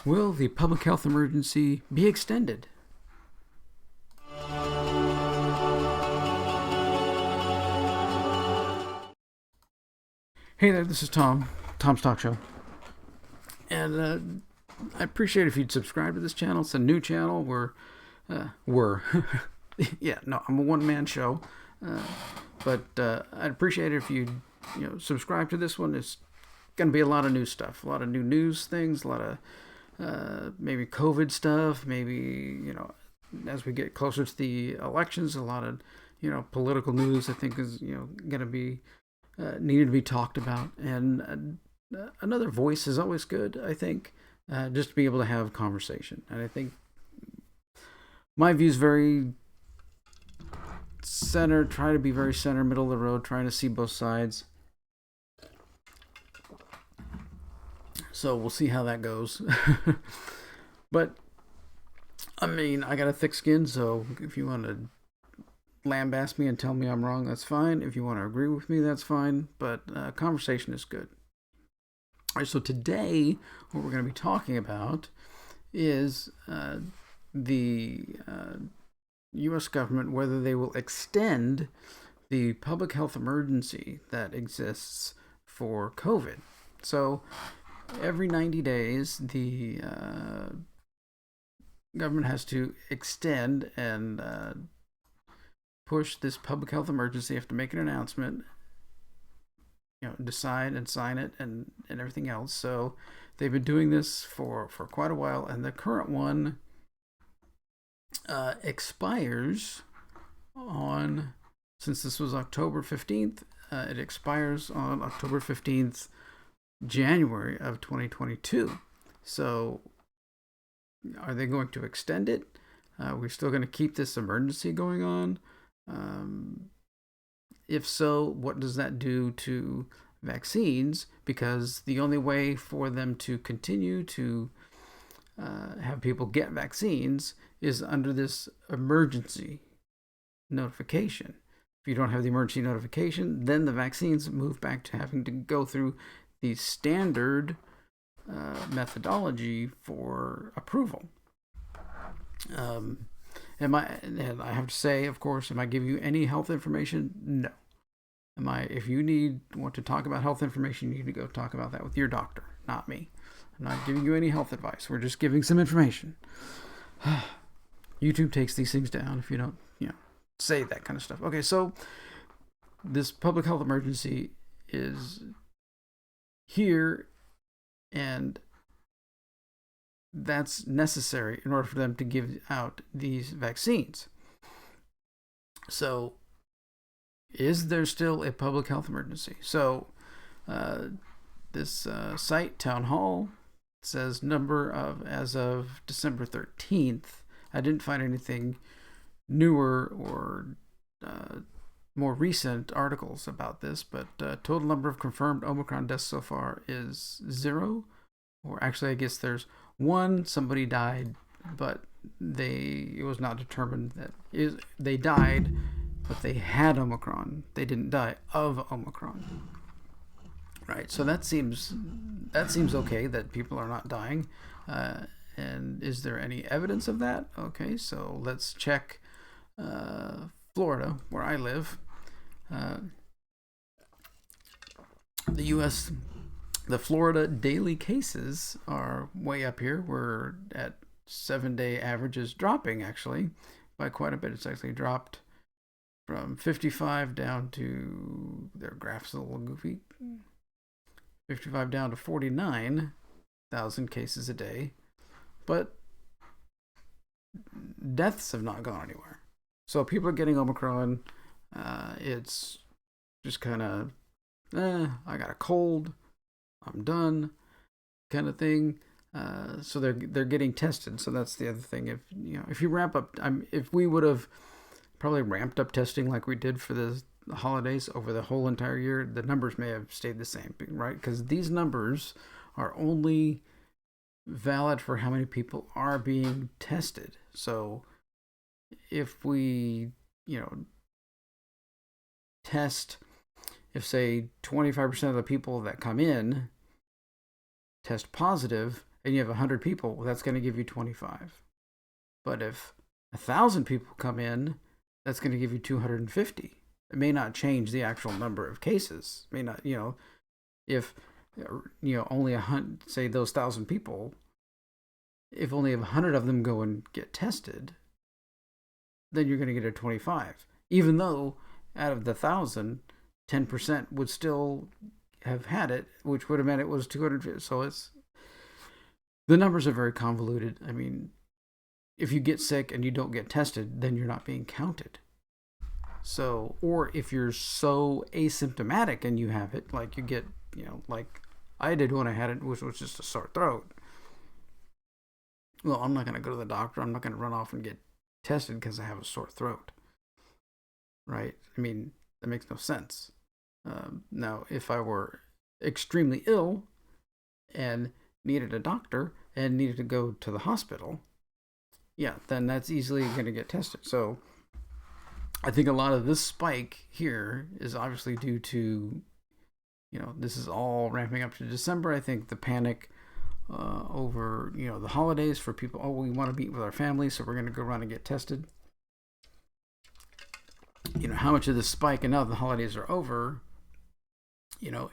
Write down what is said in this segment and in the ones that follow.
Will the public health emergency be extended? Hey there, this is Tom's Talk Show. And I appreciate if you'd subscribe to this channel. It's a new channel. Yeah, no, I'm a one-man show. But I'd appreciate it if you'd subscribe to this one. It's going to be a lot of new stuff, a lot of new news things, a lot of maybe COVID stuff, maybe, as we get closer to the elections, a lot of, political news I think is, going to be needed to be talked about. And another voice is always good, I think, just to be able to have conversation. And I think my view is very center, try to be very center, middle of the road, trying to see both sides. So we'll see how that goes. But, I mean, I got a thick skin, so if you want to lambaste me and tell me I'm wrong, that's fine. If you want to agree with me, that's fine. But conversation is good. All right, so today, what we're going to be talking about is the U.S. government, whether they will extend the public health emergency that exists for COVID. So every 90 days, the government has to extend and push this public health emergency. They have to make an announcement, decide and sign it and everything else. So they've been doing this for quite a while, and the current one expires on, since this was October 15th, it expires on October 15th, January of 2022. So are they going to extend it? We're still going to keep this emergency going on? If so, what does that do to vaccines? Because the only way for them to continue to have people get vaccines is under this emergency notification. If you don't have the emergency notification, then the vaccines move back to having to go through the standard methodology for approval. And I have to say, of course, am I giving you any health information? No. If you want to talk about health information, you need to go talk about that with your doctor, not me. I'm not giving you any health advice. We're just giving some information. YouTube takes these things down if you don't, say that kind of stuff. Okay, so this public health emergency is here, and that's necessary in order for them to give out these vaccines. So is there still a public health emergency? So this site, Town Hall, says as of December 13th. I didn't find anything newer or more recent articles about this, but total number of confirmed Omicron deaths so far is 0. Or actually, I guess there's 1. Somebody died, but it was not determined that they died, but they had Omicron. They didn't die of Omicron. Right. So that seems okay that people are not dying. And is there any evidence of that? Okay, so let's check Florida, where I live. The Florida daily cases are way up here. We're at 7-day averages, dropping actually by quite a bit. It's actually dropped from 55 down to, their graph's a little goofy, 55 down to 49,000 cases a day. But deaths have not gone anywhere. So people are getting Omicron. It's just kind of, I got a cold, I'm done, kind of thing. So they're getting tested. So that's the other thing. If you ramp up, if we would have probably ramped up testing like we did for the holidays over the whole entire year, the numbers may have stayed the same, right? Because these numbers are only valid for how many people are being tested. So if we, test, if say 25% of the people that come in test positive, and you have 100 people, well, that's going to give you 25. But if 1,000 people come in, that's going to give you 250. It may not change the actual number of cases. It may not, if only 100, say those 1,000 people, if only 100 of them go and get tested, then you're going to get a 25. Even though out of the 1,000, 10% would still have had it, which would have meant it was 250. So the numbers are very convoluted. I mean, if you get sick and you don't get tested, then you're not being counted. So, or if you're so asymptomatic and you have it, like you get, like I did when I had it, which was just a sore throat. Well, I'm not going to go to the doctor. I'm not going to run off and get tested because I have a sore throat. Right? I mean, that makes no sense. Now, if I were extremely ill and needed a doctor and needed to go to the hospital, yeah, then that's easily going to get tested. So I think a lot of this spike here is obviously due to, this is all ramping up to December. I think the panic over, the holidays for people. Oh, we want to meet with our family, so we're going to go run and get tested. How much of this spike, and now the holidays are over,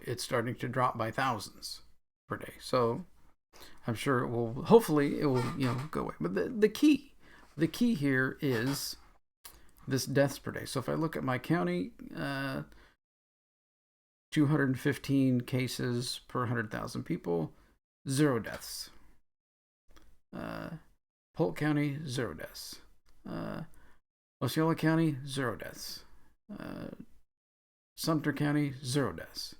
it's starting to drop by thousands per day. So I'm sure it will, hopefully it will, go away. But the key here is this deaths per day. So if I look at my county, 215 cases per 100,000 people, 0 deaths. Polk County, 0 deaths. Osceola County, 0 deaths. Sumter County, 0 deaths.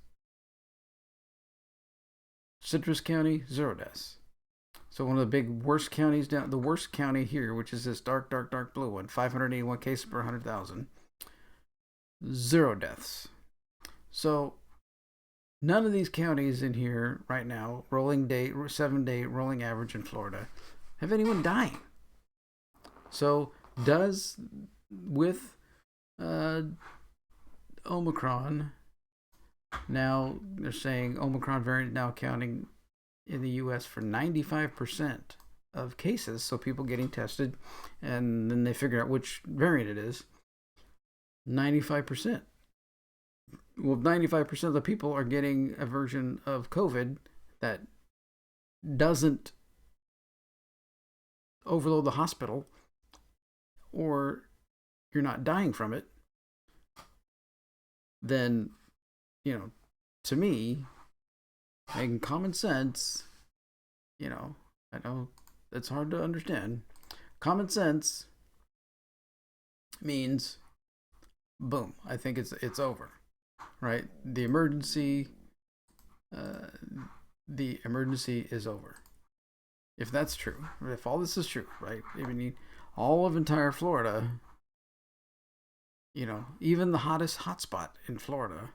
Citrus County, 0 deaths. So one of the big worst counties down, the worst county here, which is this dark blue one, 581 cases per 100,000, 0 deaths. So none of these counties in here right now, 7-day rolling average in Florida, have anyone dying. So with Omicron, now they're saying Omicron variant now accounting in the U.S. for 95% of cases. So people getting tested, and then they figure out which variant it is. 95%. Well, 95% of the people are getting a version of COVID that doesn't overload the hospital, or you're not dying from it. Then, to me, making common sense, I know it's hard to understand. Common sense means, boom, I think it's over, right? The emergency is over. If that's true, if all this is true, right? I mean, all of entire Florida, even the hottest hotspot in Florida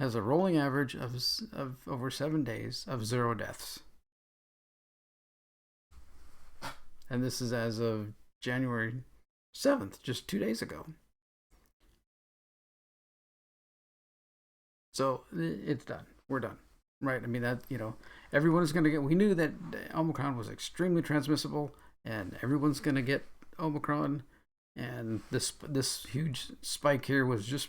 has a rolling average of over 7 days of 0 deaths. And this is as of January 7th, just 2 days ago. So it's done. We're done. Right? I mean, that, everyone is going to get, we knew that Omicron was extremely transmissible, and everyone's going to get Omicron. And this huge spike here was just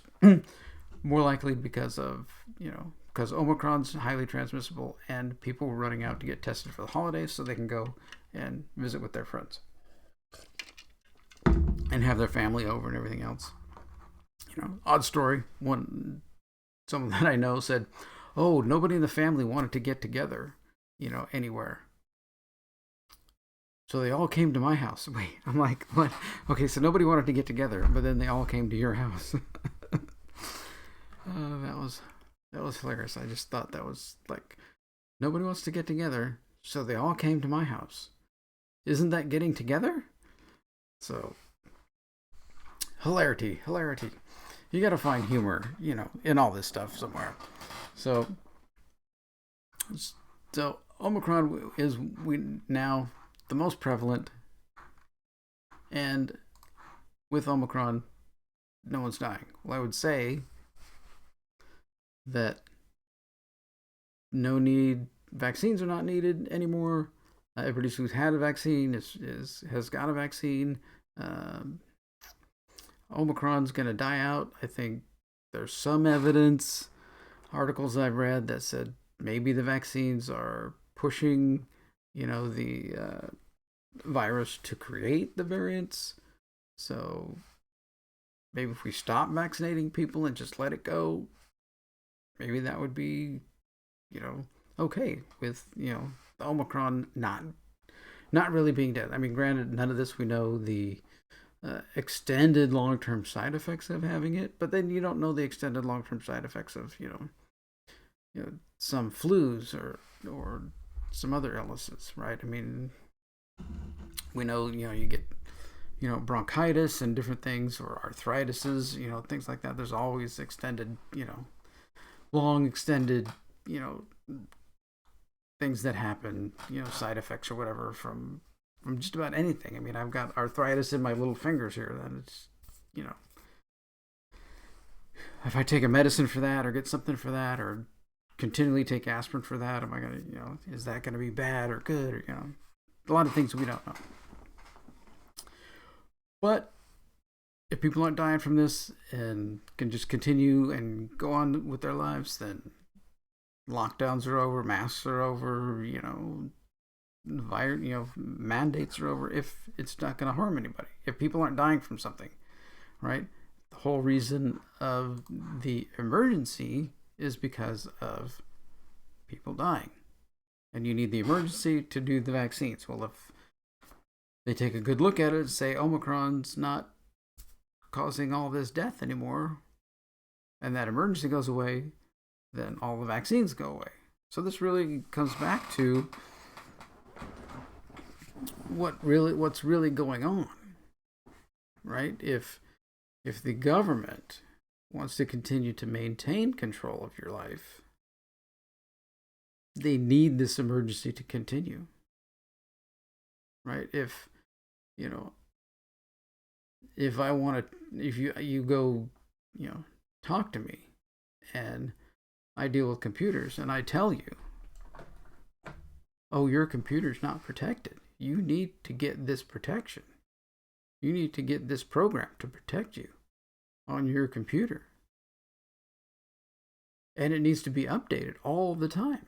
more likely because Omicron's highly transmissible, and people were running out to get tested for the holidays so they can go and visit with their friends and have their family over and everything else. Odd story. Someone that I know said, "Oh, nobody in the family wanted to get together, anywhere. So they all came to my house." Wait, I'm like, what? Okay, so nobody wanted to get together, but then they all came to your house. That was hilarious. I just thought that was like, nobody wants to get together, so they all came to my house. Isn't that getting together? So, hilarity. You got to find humor, in all this stuff somewhere. So Omicron is now the most prevalent, and with Omicron, no one's dying. Well, I would say that vaccines are not needed anymore. Everybody who's had a vaccine has got a vaccine. Um, Omicron's going to die out. I think there's some evidence, articles I've read that said maybe the vaccines are pushing, the virus to create the variants. So maybe if we stop vaccinating people and just let it go, maybe that would be, okay with, the Omicron not really being dead. I mean, granted, none of this we know the extended long-term side effects of having it, but then you don't know the extended long-term side effects of some flus or some other illnesses, right? I mean, we know you get bronchitis and different things, or arthritises, things like that. There's always extended, long extended, things that happen, side effects or whatever from just about anything. I mean, I've got arthritis in my little fingers here. That it's, if I take a medicine for that or get something for that or continually take aspirin for that, am I gonna, is that gonna be bad or good, or a lot of things we don't know. But if people aren't dying from this and can just continue and go on with their lives, then lockdowns are over, masks are over, mandates are over, if it's not going to harm anybody, if people aren't dying from something, right? The whole reason of the emergency is because of people dying, and you need the emergency to do the vaccines. Well, if they take a good look at it and say Omicron's not causing all this death anymore, and that emergency goes away, then all the vaccines go away. So this really comes back to what's really going on, right? If the government wants to continue to maintain control of your life, they need this emergency to continue, right? If I want to, if you go, talk to me, and I deal with computers, and I tell you, oh, your computer's not protected. You need to get this protection. You need to get this program to protect you on your computer. And it needs to be updated all the time.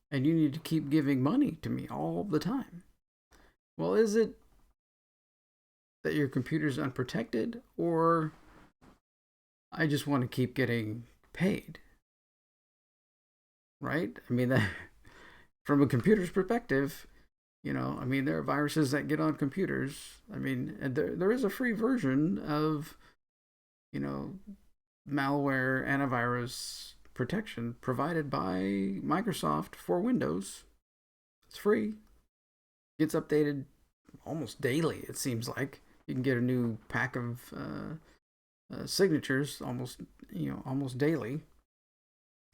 And you need to keep giving money to me all the time. Well, is it that your computer's unprotected, or I just want to keep getting paid? Right? I mean, that, from a computer's perspective, there are viruses that get on computers. I mean, and there is a free version of, malware antivirus protection provided by Microsoft for Windows. It's free. Gets updated almost daily, it seems like. You can get a new pack of signatures almost daily.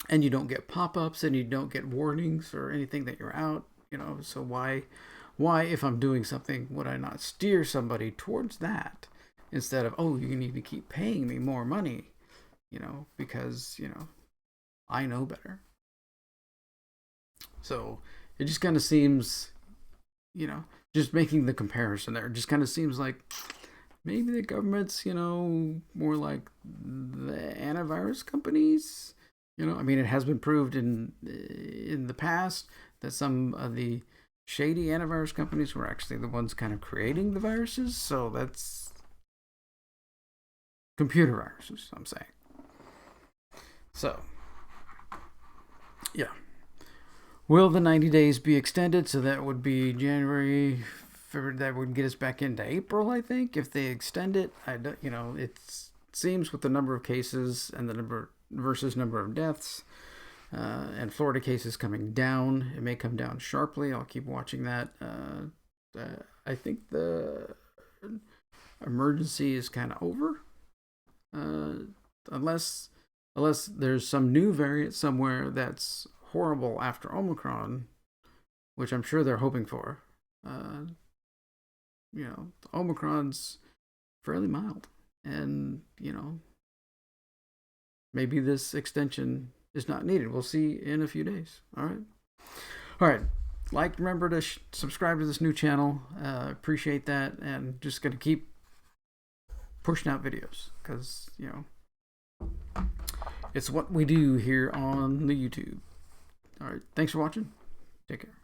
And you don't get pop-ups, and you don't get warnings or anything that you're out, so why, if I'm doing something, would I not steer somebody towards that instead of, oh, you need to keep paying me more money, because, I know better. So it just kind of seems, just making the comparison there, just kind of seems like maybe the government's, more like the antivirus companies. I mean, it has been proved in the past that some of the shady antivirus companies were actually the ones kind of creating the viruses. So that's computer viruses, I'm saying. So, yeah. Will the 90 days be extended? So that would be January, February. That would get us back into April, I think, if they extend it. It seems with the number of cases and the number of deaths, and Florida cases coming down. It may come down sharply. I'll keep watching that. I think the emergency is kind of over, unless there's some new variant somewhere that's horrible after Omicron, which I'm sure they're hoping for. Omicron's fairly mild, and maybe this extension is not needed. We'll see in a few days. All right. like, remember to subscribe to this new channel. Appreciate that, and just gonna keep pushing out videos because it's what we do here on the YouTube. All right, thanks for watching. Take care.